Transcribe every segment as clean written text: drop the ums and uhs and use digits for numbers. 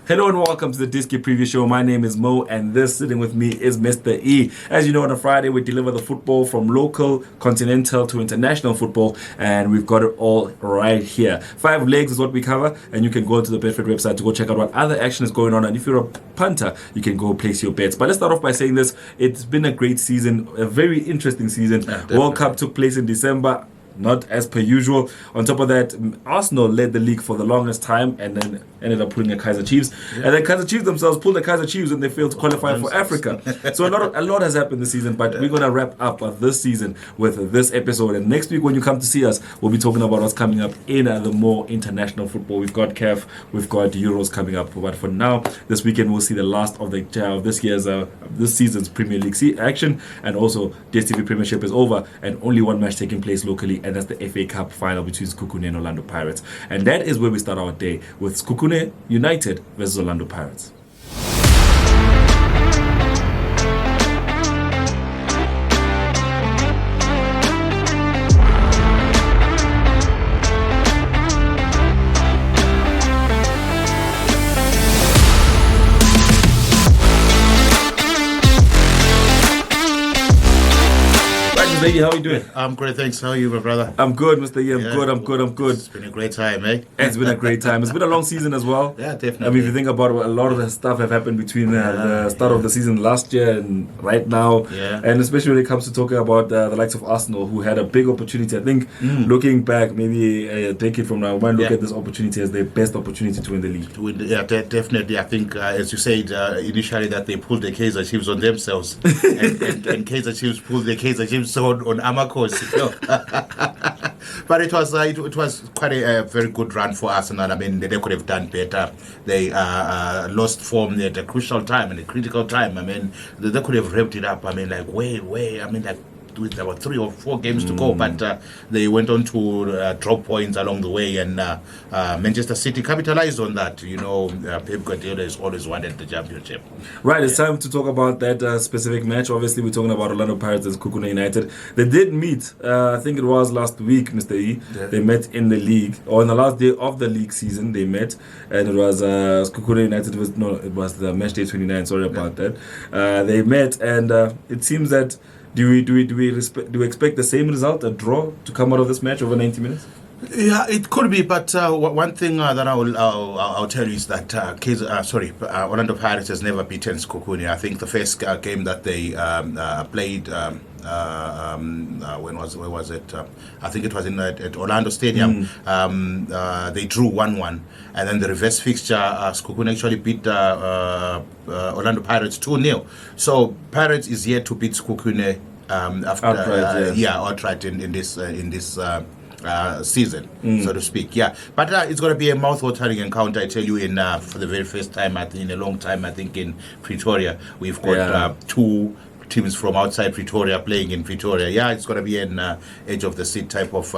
Hello and welcome to the Diski Preview Show. My name is Mo and this sitting with me is Mr. E. As you know, on a Friday we deliver the football from local, continental to international football, and we've got it all right here. 5 legs is what we cover, and you can go to the Betfred website to go check out what other action is going on, and if you're a punter, you can go place your bets. But let's start off by saying this. It's been a great season, a very interesting season. World Cup took place in December. Not as per usual. On top of that, Arsenal led the league for the longest time and then ended up pulling the Kaiser Chiefs. Yeah. And then Kaiser Chiefs themselves pulled the Kaiser Chiefs and they failed to qualify for Africa. So a lot has happened this season, but we're going to wrap up this season with this episode. And next week when you come to see us, we'll be talking about what's coming up in the more international football. We've got CAF, we've got Euros coming up. But for now, this weekend we'll see the last of this season's Premier League action, and also DStv Premiership is over and only one match taking place locally, and that's the FA Cup Final between Sekhukhune and Orlando Pirates. And that is where we start our day with Sekhukhune United versus Orlando Pirates. How are you doing? I'm great, thanks. How are you, my brother? I'm good, Mr. E. I'm good. It's been a great time, eh? It's been a great time. It's been a long season as well. Yeah, definitely. I mean, if you think about it, a lot of the stuff have happened between the start of the season last year and right now. Yeah. And especially when it comes to talking about the likes of Arsenal, who had a big opportunity. I think looking back, maybe a decade from now, we might look at this opportunity as their best opportunity to win the league. Yeah, definitely. I think, as you said initially, that they pulled the Kaiser Chiefs on themselves. and Kaiser Chiefs pulled the Kaiser Chiefs on Amakos. But it was quite a very good run for Arsenal. I mean, they could have done better. They lost form at a crucial time and a critical time. I mean, they could have wrapped it up. I mean, way. I mean, with about 3 or 4 games to go, but they went on to drop points along the way, and Manchester City capitalized on that. You know, Pep Guardiola has always wanted the championship. Right, it's time to talk about that specific match. Obviously, we're talking about Orlando Pirates and Sekhukhune United. They did meet, I think it was last week, Mr. E. Yeah. They met in the league, or on the last day of the league season, they met, and it was Sekhukhune United. It was the match day 29. Sorry about that. They met, and it seems that. Do we expect the same result, a draw, to come out of this match over 90 minutes? Yeah, it could be, but one thing that I'll tell you is that Orlando Pirates has never beaten Sekhukhune. I think the first game that they played, where was it? I think it was at Orlando Stadium. They drew 1-1, and then the reverse fixture, Sekhukhune actually beat Orlando Pirates 2-0. So Pirates is yet to beat Sekhukhune outright in this season, so to speak. Yeah, but it's going to be a mouth-watering encounter, I tell you, for the very first time in a long time, I think, in Pretoria. We've got 2 teams from outside Pretoria playing in Pretoria. Yeah, it's going to be an edge of the seat type of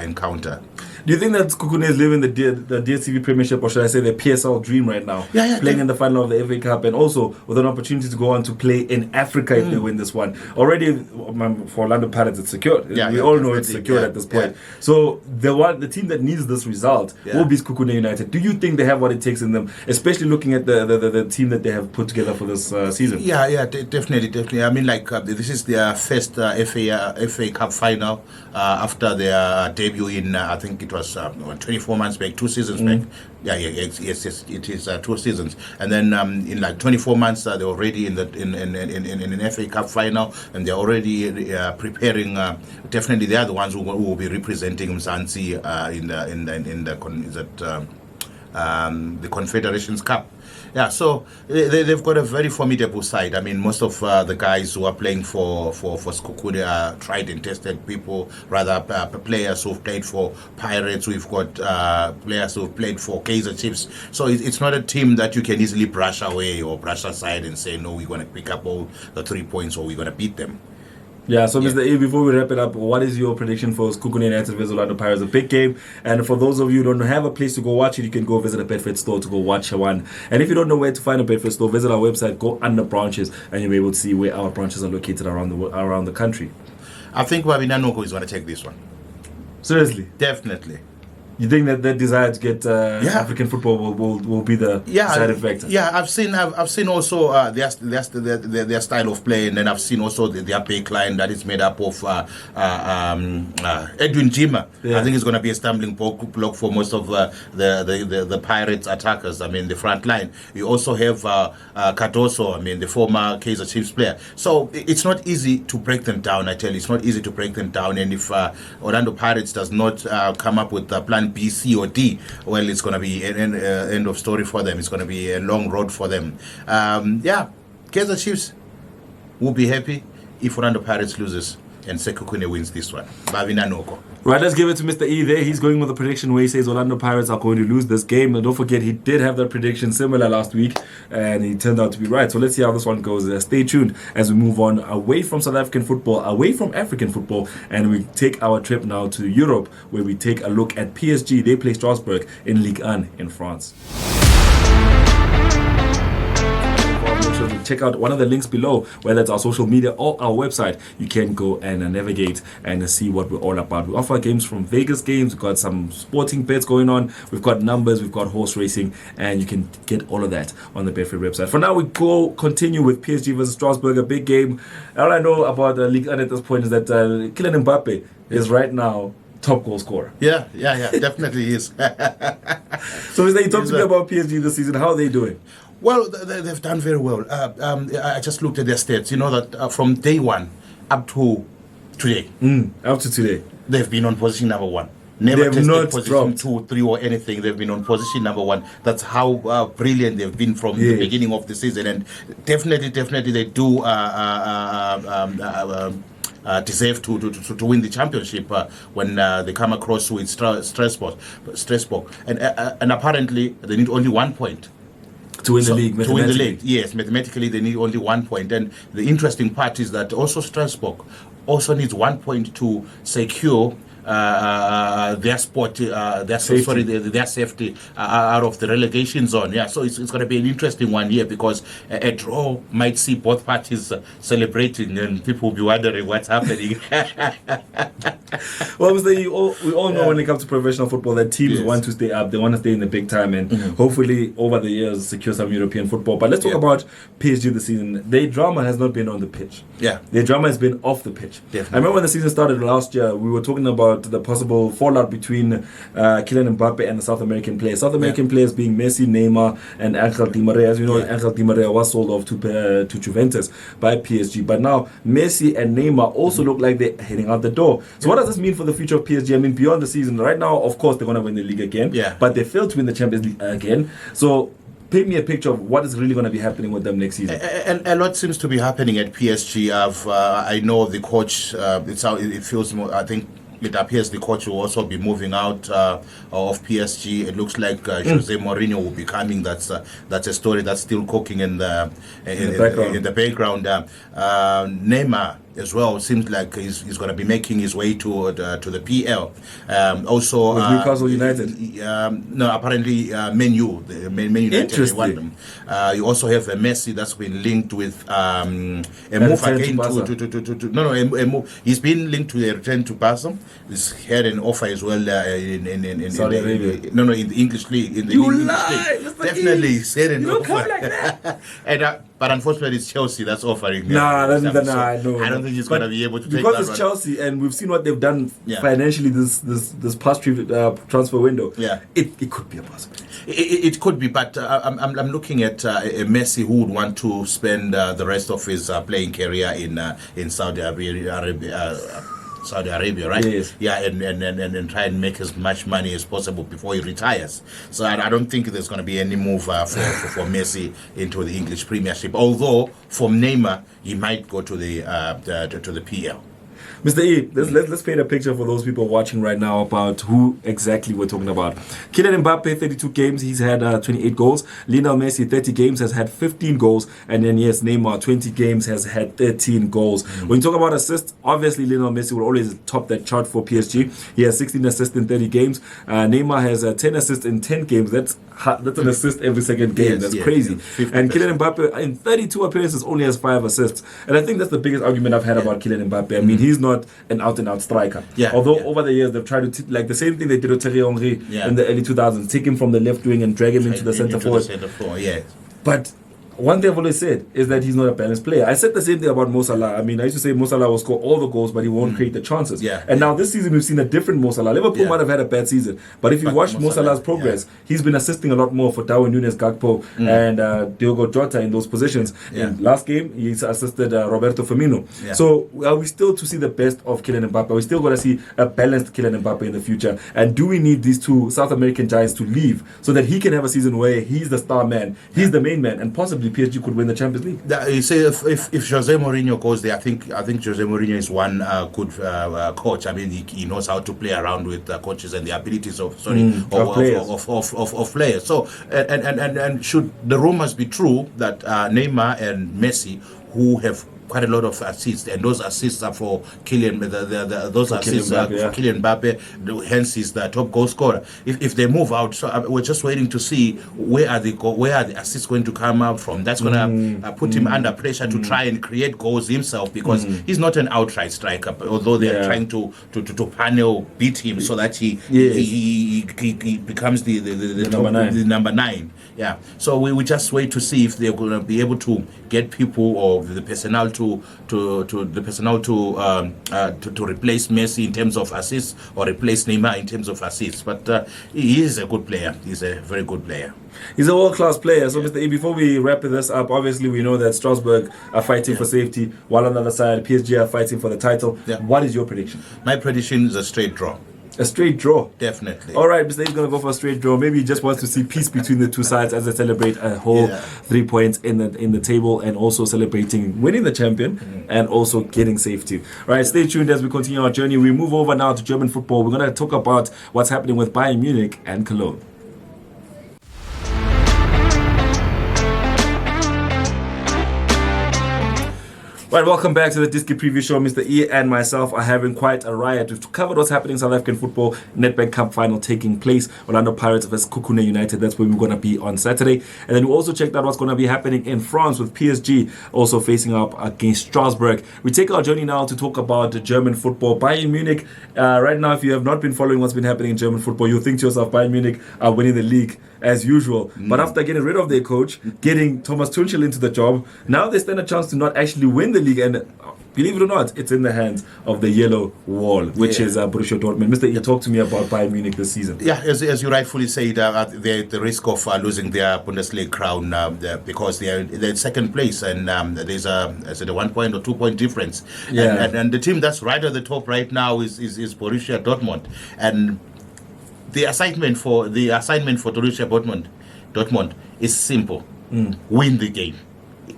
encounter. Do you think that Sekhukhune is living the DStv Premiership, or should I say the PSL dream right now? Playing in the final of the FA Cup, and also with an opportunity to go on to play in Africa if they win this one. Already for Orlando Pirates, it's secured. We all know it's secured at this point. So the team that needs this result will be Sekhukhune United. Do you think they have what it takes in them, especially looking at the team that they have put together for this season? Definitely. I mean, this is their first FA Cup final after their debut in, I think it was 24 months back, 2 seasons back. Yes, it is 2 seasons. And then in 24 months, they're already in an FA Cup final, and they're already preparing. Definitely, they are the ones who will be representing Mzansi the Confederations Cup. Yeah, so they've got a very formidable side. I mean, most of the guys who are playing for Sekhukhune are tried and tested people, rather players who've played for Pirates. We've got players who've played for Kaiser Chiefs. So it's not a team that you can easily brush away or brush aside and say, no, we're going to pick up all the 3 points or we're going to beat them. Yeah, so Mr. A, before we wrap it up, what is your prediction for Sekhukhune United versus Orlando Pirates? A big game, and for those of you who don't have a place to go watch it, you can go visit a Betfred store to go watch one. And if you don't know where to find a Betfred store, visit our website, go under branches, and you'll be able to see where our branches are located around the country. I think Wabinanoko is going to take this one. Seriously? Definitely. You think that desire to get African football will be the deciding factor? Yeah, I've seen also their style of play, and then I've seen also their back line that is made up of Edwin Jima. Yeah. I think it's going to be a stumbling block for most of the Pirates attackers. I mean, the front line. You also have Cardoso. I mean, the former Kaizer Chiefs player. So it's not easy to break them down. I tell you, it's not easy to break them down. And if Orlando Pirates does not come up with plan B, C, or D, well, it's going to be an end of story for them. It's going to be a long road for them. Kaizer Chiefs will be happy if Orlando Pirates loses and Sekhukhune wins this one. Bavina Noko. Right, let's give it to Mr. E there. He's going with a prediction where he says Orlando Pirates are going to lose this game. And don't forget, he did have that prediction similar last week, and he turned out to be right. So let's see how this one goes. Stay tuned as we move on away from South African football, away from African football, and we take our trip now to Europe, where we take a look at PSG. They play Strasbourg in Ligue 1 in France. Check out one of the links below, whether it's our social media or our website. You can go and navigate and see what we're all about. We offer games from Vegas games. We've got some sporting bets going on. We've got numbers. We've got horse racing, and you can get all of that on the Betfred website. For now, we continue with PSG versus Strasbourg, a big game. All I know about Ligue 1 at this point is that Kylian Mbappe is right now top goal scorer. Yeah, definitely is. So, Mr. You talk to me about PSG this season. How are they doing? Well, they've done very well. I just looked at their stats. You know that from day one up to today. Up to today. They've been on position number one. Never They've not position dropped. 2, 3 or anything. They've been on position number one. That's how brilliant they've been from the beginning of the season. And definitely they do deserve to win the championship when they come across with Strasbourg. And apparently they need only 1 point. To win the league, to win the league, yes. Mathematically, they need only 1 point. And the interesting part is that also Strasbourg also needs 1 point to secure their spot, their safety out of the relegation zone. Yeah, so it's going to be an interesting one here because a draw might see both parties celebrating, and people will be wondering what's happening. Well, we all know when it comes to professional football that teams want to stay up. They want to stay in the big time and hopefully over the years secure some European football. But let's talk about PSG this season. Their drama has not been on the pitch. Yeah, their drama has been off the pitch. Definitely. I remember when the season started last year, we were talking about the possible fallout between Kylian Mbappe and the South American players. South American players being Messi, Neymar, and Angel Di Maria. As you know, Angel Di Maria was sold off to Juventus by PSG. But now Messi and Neymar also look like they're heading out the door. So what does this mean for the future of PSG? I mean, beyond the season, right now, of course, they're going to win the league again. Yeah. But they failed to win the Champions League again. So paint me a picture of what is really going to be happening with them next season. A lot seems to be happening at PSG. I know the coach. It feels more. I think it appears the coach will also be moving out of PSG. It looks like Jose Mourinho will be coming. That's a story that's still cooking in the background. Neymar as well seems like he's going to be making his way to the PL. Also, with Newcastle United. No, apparently Man United. Interesting. You also have a Messi that's been linked with a move again a move. He's been linked to a return to Barca. He's had an offer as well in Saudi Arabia. In the English league. In the you English lie, league. Definitely, he's had an offer. You don't come like that. And but unfortunately, it's Chelsea that's offering. I know. I don't think he's going to be able to take that because it's Chelsea, and we've seen what they've done financially this past transfer window. Yeah, it could be a possibility. It could be, but I'm looking at a Messi who would want to spend the rest of his playing career in Saudi Arabia, right? Yes. Yeah, and try and make as much money as possible before he retires. So I don't think there's going to be any move for Messi into the English Premiership. Although from Neymar, he might go to the PL. Mr. E, let's paint a picture for those people watching right now about who exactly we're talking about. Kylian Mbappe, 32 games, he's had 28 goals. Lionel Messi, 30 games, has had 15 goals. And then, yes, Neymar, 20 games, has had 13 goals. When you talk about assists, obviously Lionel Messi will always top that chart for PSG. He has 16 assists in 30 games. Neymar has 10 assists in 10 games. That's That's an assist every second game. That's crazy. 50%. And Kylian Mbappe, in 32 appearances, only has 5 assists. And I think that's the biggest argument I've had about Kylian Mbappe. I mean, he's not an out-and-out striker. Although over the years, they've tried to, like the same thing they did with Thierry Henry in the early 2000s, take him from the left wing and drag him into the centre forward. But one thing I've always said is that he's not a balanced player. I said the same thing about Mo Salah. I mean, I used to say Mo Salah will score all the goals, but he won't create the chances. And now this season, we've seen a different Mo Salah. Liverpool might have had a bad season, but if you watch Mo Salah's progress, he's been assisting a lot more for Darwin Núñez, Gakpo, and Diogo Jota in those positions. In last game, he assisted Roberto Firmino. So are we still to see the best of Kylian Mbappe? Are we still going to see a balanced Kylian Mbappe in the future? And do we need these two South American giants to leave so that he can have a season where he's the star man, he's the main man, and possibly PSG could win the Champions League? You say if Jose Mourinho goes there, I think Jose Mourinho is one good coach. I mean, he knows how to play around with coaches and the abilities of players. So and should the rumors be true that Neymar and Messi, who have quite a lot of assists, and those assists are for Kylian. Those assists are for Kylian Mbappe. Hence, he's the top goal scorer. If they move out, so we're just waiting to see where are the assists going to come out from. That's going to put him under pressure to try and create goals himself, because he's not an outright striker. Although they are trying to panel beat him so that he becomes the number 9. Yeah. So we just wait to see if they're going to be able to get people or the personnel to replace Messi in terms of assists, or replace Neymar in terms of assists. But he is a good player. He's a very good player. He's a world-class player. So, Mr. E, before we wrap this up, obviously we know that Strasbourg are fighting for safety, while on the other side, PSG are fighting for the title. What is your prediction? My prediction is a straight draw. A straight draw? Definitely. All right, Mr. A's going to go for a straight draw. Maybe he just wants to see peace between the two sides as they celebrate a whole 3 points in the table, and also celebrating winning the champion and also getting safety. All right, stay tuned as we continue our journey. We move over now to German football. We're going to talk about what's happening with Bayern Munich and Koln. Right, welcome back to the Diski Preview Show. Mr. E and myself are having quite a riot. We've covered what's happening in South African football. Nedbank Cup Final taking place. Orlando Pirates vs Sekhukhune United. That's where we're going to be on Saturday. And then we also checked out what's going to be happening in France with PSG also facing up against Strasbourg. We take our journey now to talk about German football. Bayern Munich, right now, if you have not been following what's been happening in German football, you'll think to yourself, Bayern Munich are winning the league as usual. But after getting rid of their coach, getting Thomas Tuchel into the job, now they stand a chance to not actually win the league. And believe it or not, it's in the hands of the yellow wall, which is Borussia Dortmund. Mr. E, talk to me about Bayern Munich this season. Yeah, as you rightfully said, they're at the risk of losing their Bundesliga crown because they're in second place, and there's a 1 point or 2 point difference. And the team that's right at the top right now is Borussia Dortmund. And the assignment for Borussia Dortmund is simple: win the game.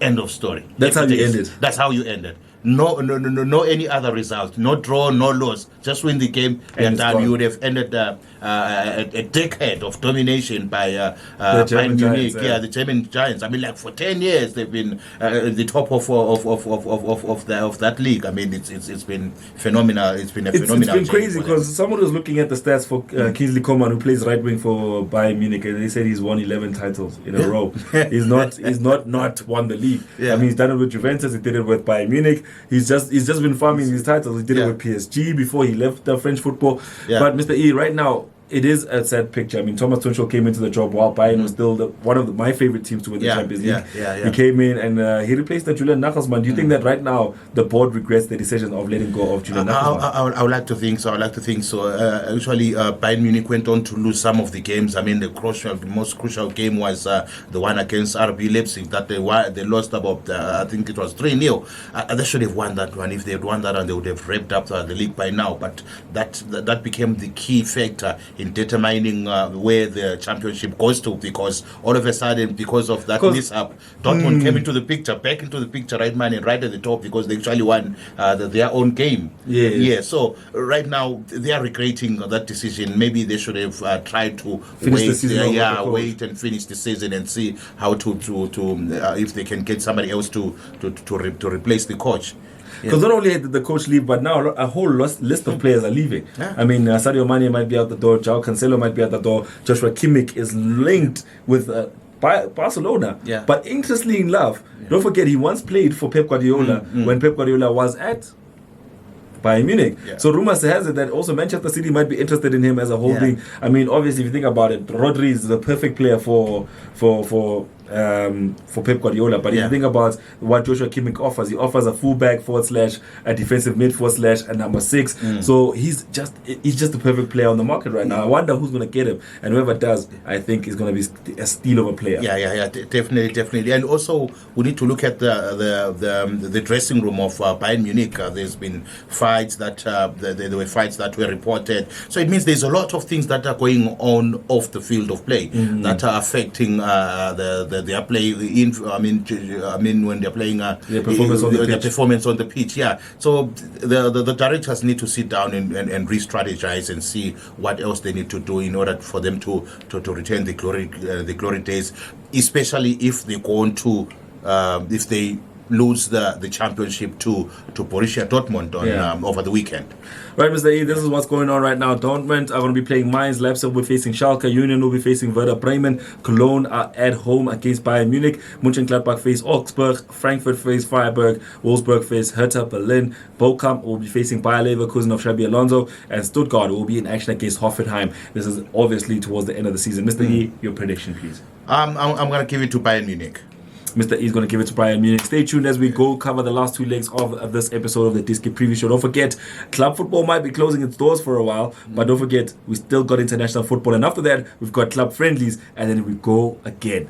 End of story. That's how you end it. That's how you end it. No any other result. No draw, no loss. Just win the game and done. You would have ended a decade of domination by Bayern Munich. The German Giants. I mean, like for 10 years they've been the top of that league. I mean, it's been phenomenal. It's been phenomenal. It's been crazy because someone was looking at the stats for Kingsley Coman, who plays right wing for Bayern Munich, and they said he's won 11 titles in a row. He's not won the league. I mean, he's done it with Juventus. He did it with Bayern Munich. He's just been farming these titles. He did it with PSG before he left the French football. But Mr. E, right now, it is a sad picture. I mean, Thomas Tuchel came into the job while Bayern was still one of my favorite teams to win the Champions League. He came in and he replaced Julian Nagelsmann. Do you think that right now the board regrets the decision of letting go of Julian Nagelsmann? I would like to think so. Actually, Bayern Munich went on to lose some of the games. I mean, the most crucial game was the one against RB Leipzig that they lost about, I think it was 3-0. They should have won that one. If they had won that one, they would have wrapped up the league by now. But that became the key factor in determining where the championship goes to, because all of a sudden, because of that mishap, Dortmund came back into the picture right at the top, because they actually won their own game. So right now they are regretting that decision. Maybe they should have tried to wait and finish the season and see how to if they can get somebody else to replace the coach. Because not only did the coach leave, but now a whole list of players are leaving. I mean, Sadio Mane might be out the door, João Cancelo might be out the door, Joshua Kimmich is linked with Barcelona. But interestingly enough, don't forget he once played for Pep Guardiola when Pep Guardiola was at Bayern Munich. So rumors has it that also Manchester City might be interested in him as a holding. I mean, obviously, if you think about it, Rodri is the perfect player for Pep Guardiola. But if you think about what Joshua Kimmich offers, he offers a fullback / a defensive mid / a number 6. So he's just the perfect player on the market right now. I wonder who's going to get him, and whoever does, I think is going to be a steal of a player. Definitely. And also we need to look at the dressing room of Bayern Munich. There's been fights that there were fights that were reported. So it means there's a lot of things that are going on off the field of play that are affecting their play in. I mean when they're playing their performance on the pitch. So the directors need to sit down and re-strategize and see what else they need to do in order for them to return the glory days, especially if they go on to if they lose the championship to Borussia Dortmund over the weekend. Right, Mr. E, this is what's going on right now. Dortmund are going to be playing Mainz, Leipzig will be facing Schalke, Union will be facing Werder Bremen, Koln are at home against Bayern Munich, Mönchengladbach face Augsburg, Frankfurt face Freiburg, Wolfsburg face Hertha Berlin, Bochum will be facing Bayer Leverkusen of Xabi Alonso, and Stuttgart will be in action against Hoffenheim. This is obviously towards the end of the season. Mr. E, your prediction, please. I'm going to give it to Bayern Munich. Mr. E is going to give it to Bayern Munich. Stay tuned as we go cover the last 2 legs of this episode of the Diski Preview Show. Don't forget, club football might be closing its doors for a while, but don't forget, we still got international football. And after that, we've got club friendlies, and then we go again.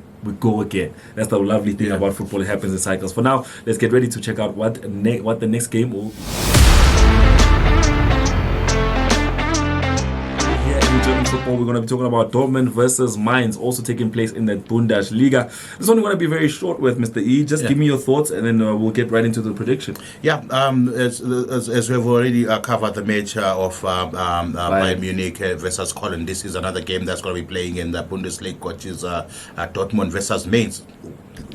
That's the lovely thing about football. It happens in cycles. For now, let's get ready to check out what the next game will be. German football, we're going to be talking about Dortmund versus Mainz, also taking place in the Bundesliga. This is only going to be very short with Mr. E. Just give me your thoughts, and then we'll get right into the prediction. As we've already covered the match of Bayern Munich versus Koln, this is another game that's going to be playing in the Bundesliga, which is Dortmund versus Mainz.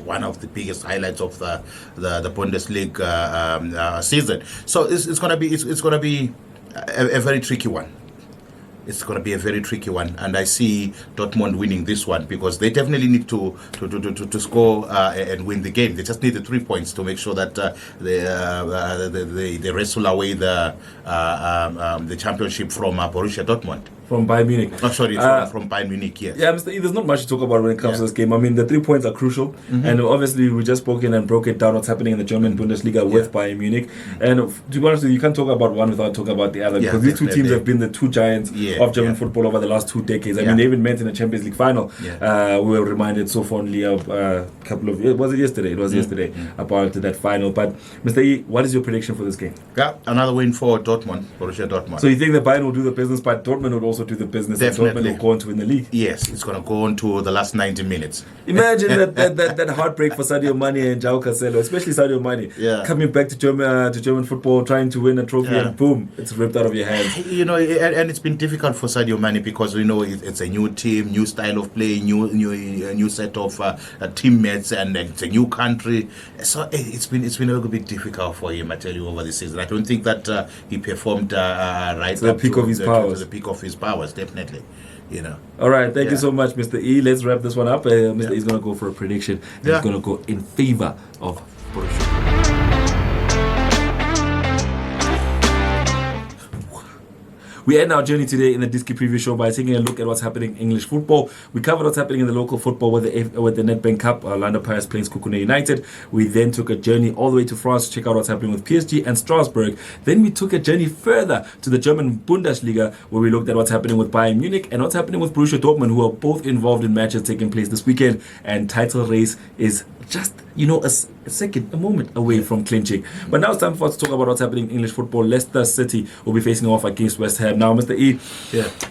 One of the biggest highlights of the Bundesliga season. So it's going to be a very tricky one. It's going to be a very tricky one, and I see Dortmund winning this one because they definitely need to score and win the game. They just need the 3 points to make sure that they wrestle away the championship from Borussia Dortmund. From Bayern Munich. From Bayern Munich, yes. Yeah, Mr. E, there's not much to talk about when it comes to this game. I mean, the 3 points are crucial. And obviously, we just spoke in and broke it down what's happening in the German Bundesliga with Bayern Munich. And to be honest with you, you can't talk about one without talking about the other. Because these two teams have been the two giants of German football over the last 2 decades. I mean, they even met in the Champions League final. We were reminded so fondly of a couple of years. Was it yesterday? It was yesterday about that final. But, Mr. E, what is your prediction for this game? Yeah, another win for Dortmund, Borussia Dortmund. So you think that Bayern will do the business, but Dortmund would also do the business? Definitely. And Dortmund will go on to win the league. Yes, it's going to go on to the last 90 minutes. Imagine that heartbreak for Sadio Mane and João Cancelo, especially Sadio Mane, coming back to German football, trying to win a trophy, and boom, it's ripped out of your hands. You know, and it's been difficult for Sadio Mane because we know it's a new team, new style of play, new set of teammates, and it's a new country. So it's been a little bit difficult for him, I tell you, over the season. I don't think that he performed right to the peak of his powers. To the peak of his powers, definitely. You know. All right, thank you so much, Mr. E. Let's wrap this one up. Mr. E is going to go for a prediction. He's going to go in favor of Borussia. We end our journey today in the Diski Preview Show by taking a look at what's happening in English football. We covered what's happening in the local football with the Nedbank Cup. Orlando Pirates playing Sekhukhune United. We then took a journey all the way to France to check out what's happening with PSG and Strasbourg. Then we took a journey further to the German Bundesliga, where we looked at what's happening with Bayern Munich and what's happening with Borussia Dortmund, who are both involved in matches taking place this weekend. And title race is just, a moment away from clinching. But now it's time for us to talk about what's happening in English football. Leicester City will be facing off against West Ham. Now, Mr. E,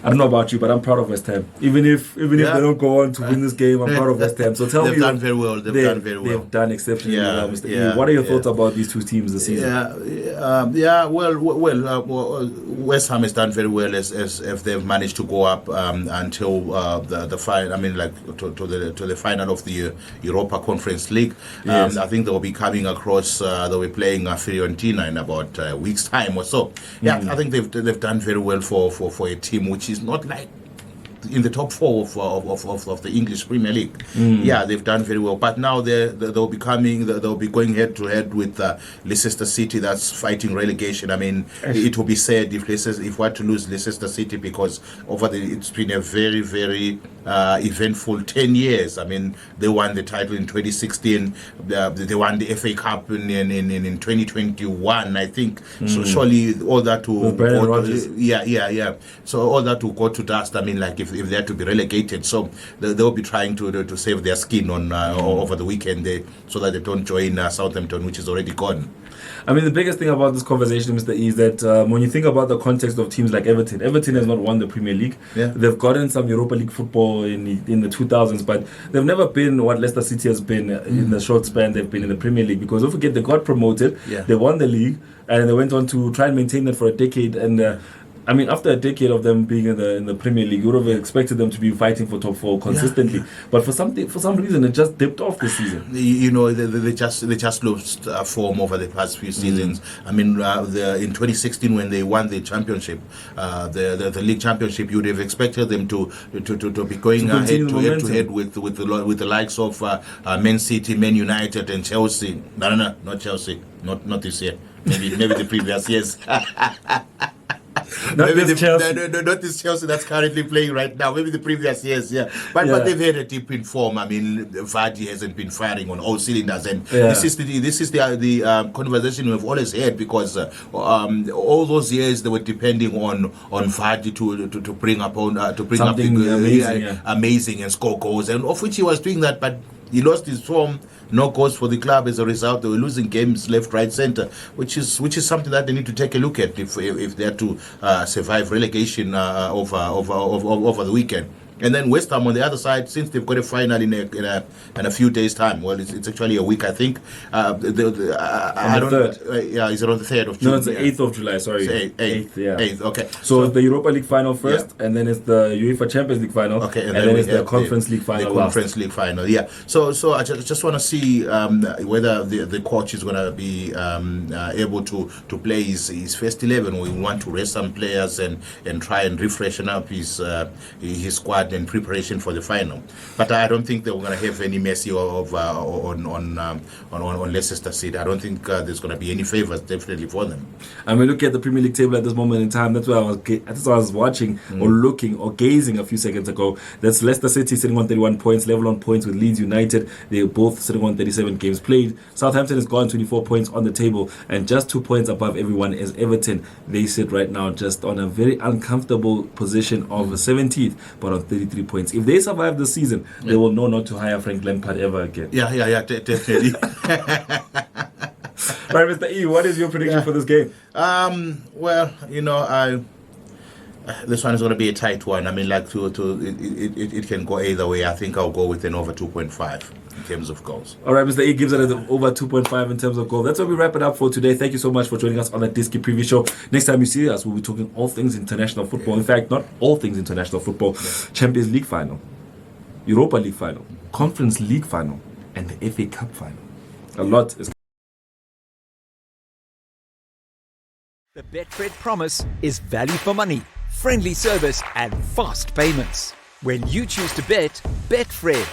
I don't know about you, but I'm proud of West Ham. Even if they don't go on to win this game, I'm proud of West Ham. So tell me, they've done very well. They've done exceptionally well, Mr. E. What are your thoughts about these two teams this season? West Ham has done very well as if they've managed to go up until the final. I mean, like to the final of the Europa Conference League. Yes. I think they'll be coming across. They'll be playing Fiorentina in about a week's time or so. Yeah, I think they've done very well for a team which is not like in the top four of the English Premier League. Yeah, they've done very well. But now they'll be going head to head with Leicester City, that's fighting relegation. I mean, it will be sad if we're to lose Leicester City, because it's been a very, very eventful 10 years. I mean, they won the title in 2016. They won the FA Cup in 2021, I think. So surely all that to So all that will go to dust. I mean, like if they're to be relegated, so they'll be trying to save their skin on over the weekend so that they don't join Southampton, which is already gone. I mean, the biggest thing about this conversation, Mr. E, is that when you think about the context of teams like Everton has not won the Premier League. Yeah. They've gotten some Europa League football in the 2000s, but they've never been what Leicester City has been in the short span they've been in the Premier League. Because don't forget, they got promoted, they won the league, and they went on to try and maintain that for a decade. And I mean, after a decade of them being in the Premier League, you would have expected them to be fighting for top four consistently. Yeah. But for some reason, it just dipped off this season. You know, they just lost form over the past few seasons. I mean, in 2016 when they won the championship, the league championship, you would have expected them to be going head to head with the likes of Man City, Man United, and Chelsea. No, not Chelsea, not this year. Maybe the previous years. Not this Chelsea that's currently playing right now. Maybe the previous years, but they've had a dip in form. I mean, Vardy hasn't been firing on all cylinders, and this is the conversation we've always had, because all those years they were depending on Vardy to bring up amazing and score goals, and of which he was doing that, but he lost his form. No goals for the club as a result. They were losing games left, right, centre, which is something that they need to take a look at if they're to survive relegation over the weekend. And then West Ham on the other side, since they've got a final in a few days' time. Well, it's actually a week, I think. Is it on the 3rd of June? No, it's the 8th of July. Sorry, 8th. Yeah. 8th. Okay. So it's the Europa League final first, and then it's the UEFA Champions League final. Okay, and then it's the Conference League final. The Conference League final. Yeah. So I just want to see whether the coach is going to be able to play his first 11. We want to rest some players and try and refreshen up his squad in preparation for the final. But I don't think they're going to have any mercy on Leicester City. I don't think there's going to be any favours definitely for them. I mean, look at the Premier League table at this moment in time. That's what I was watching or looking or gazing a few seconds ago. That's Leicester City sitting on 31 points, level on points with Leeds United. They're both sitting on 37 games played. Southampton has gone 24 points on the table, and just 2 points above everyone is Everton. They sit right now just on a very uncomfortable position of 17th, but on 33 points. If they survive the season, they will know not to hire Frank Lampard ever again. Yeah, definitely. Right, Mr. E, what is your prediction for this game? Well, you know, this one is going to be a tight one. I mean, like it can go either way. I think I'll go with an over 2.5 in terms of goals. All right, Mr. E gives it an over 2.5 in terms of goals. That's where we wrap it up for today. Thank you so much for joining us on the Diski Preview Show. Next time you see us, we'll be talking all things international football. In fact, not all things international football. Champions League final, Europa League final, Conference League final, and the FA Cup final. A lot is. The Betfred promise is value for money, friendly service, and fast payments. When you choose to bet, Betfred.